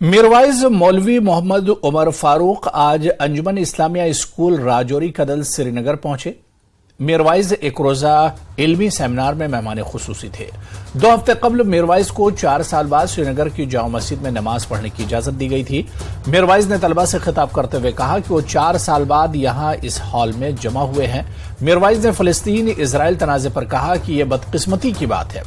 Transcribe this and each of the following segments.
मीरवाइज मौलवी मोहम्मद उमर फारूक आज अंजुमन इस्लामिया स्कूल राजौरी कदल श्रीनगर पहुंचे। मीरवाइज एक रोजा इल्मी सेमिनार में मेहमान खुसूसी थे। 2 हफ्ते कबल मीरवाइज को 4 साल बाद श्रीनगर की जामा मस्जिद में नमाज पढ़ने की इजाजत दी गई थी। मीरवाइज ने तलबा से खिताब करते हुए कहा कि वो 4 साल बाद यहां इस हॉल में जमा हुए हैं। मीरवाइज ने फलस्तीन इजराइल तनाजे पर कहा कि यह बदकिस्मती की बात है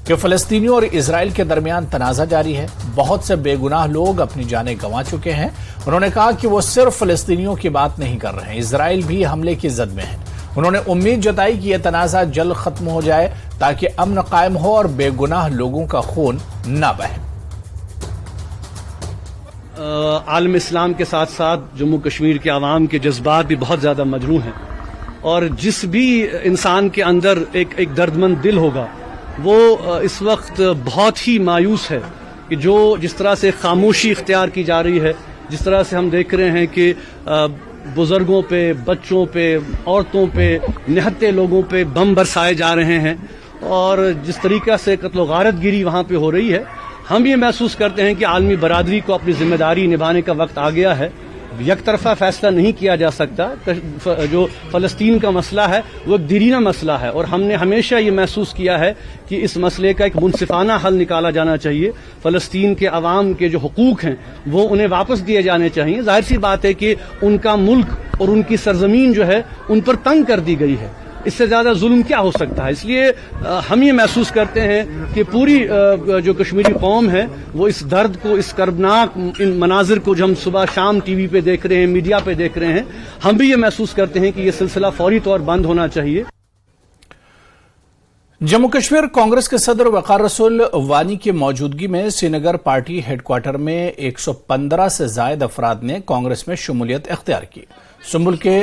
कि फलस्तीनियों और इजराइल के दरमियान तनाजा जारी है। बहुत से बेगुनाह लोग अपनी जानें गंवा चुके हैं। उन्होंने कहा कि वो सिर्फ फलस्तीनियों की बात नहीं कर रहे हैं, इजराइल भी हमले की जद में है। उन्होंने उम्मीद जताई कि यह तनाजा जल्द खत्म हो जाए ताकि अमन कायम हो और बेगुनाह लोगों का खून न बहे। आलम इस्लाम के साथ साथ जम्मू कश्मीर के आवाम के जज्बात भी बहुत ज़्यादा मजरूह हैं और जिस भी इंसान के अंदर एक दर्दमंद दिल होगा वो इस वक्त बहुत ही मायूस है कि जिस तरह से खामोशी इख्तियार की जा रही है, जिस तरह से हम देख रहे हैं कि बुजुर्गों पे, बच्चों पे, औरतों पे, निहत्ते लोगों पे बम बरसाए जा रहे हैं और जिस तरीक़ा से कत्ल गारत गिरी वहाँ पे हो रही है, हम ये महसूस करते हैं कि आलमी बरादरी को अपनी जिम्मेदारी निभाने का वक्त आ गया है। एक तरफा फैसला नहीं किया जा सकता। जो फलस्तीन का मसला है वो एक दीरीना मसला है और हमने हमेशा ये महसूस किया है कि इस मसले का एक मुनसिफाना हल निकाला जाना चाहिए। फलस्तीन के अवाम के जो हुकूक हैं वो उन्हें वापस दिए जाने चाहिए। जाहिर सी बात है कि उनका मुल्क और उनकी सरजमीन जो है उन पर तंग कर दी गई है। इससे ज्यादा जुल्म क्या हो सकता है। इसलिए हम ये महसूस करते हैं कि पूरी जो कश्मीरी कौम है वो इस दर्द को, इस कर्बनाक इन मनाजिर को जो हम सुबह शाम टीवी पे देख रहे हैं, मीडिया पे देख रहे हैं, हम भी ये महसूस करते हैं कि ये सिलसिला फौरी तौर बंद होना चाहिए। जम्मू कश्मीर कांग्रेस के सदर वकार रसूल वानी की मौजूदगी में श्रीनगर पार्टी हेडक्वार्टर में 115 से जायद अफराद ने कांग्रेस में शमूलियत इख्तियार की। सुम्बुल के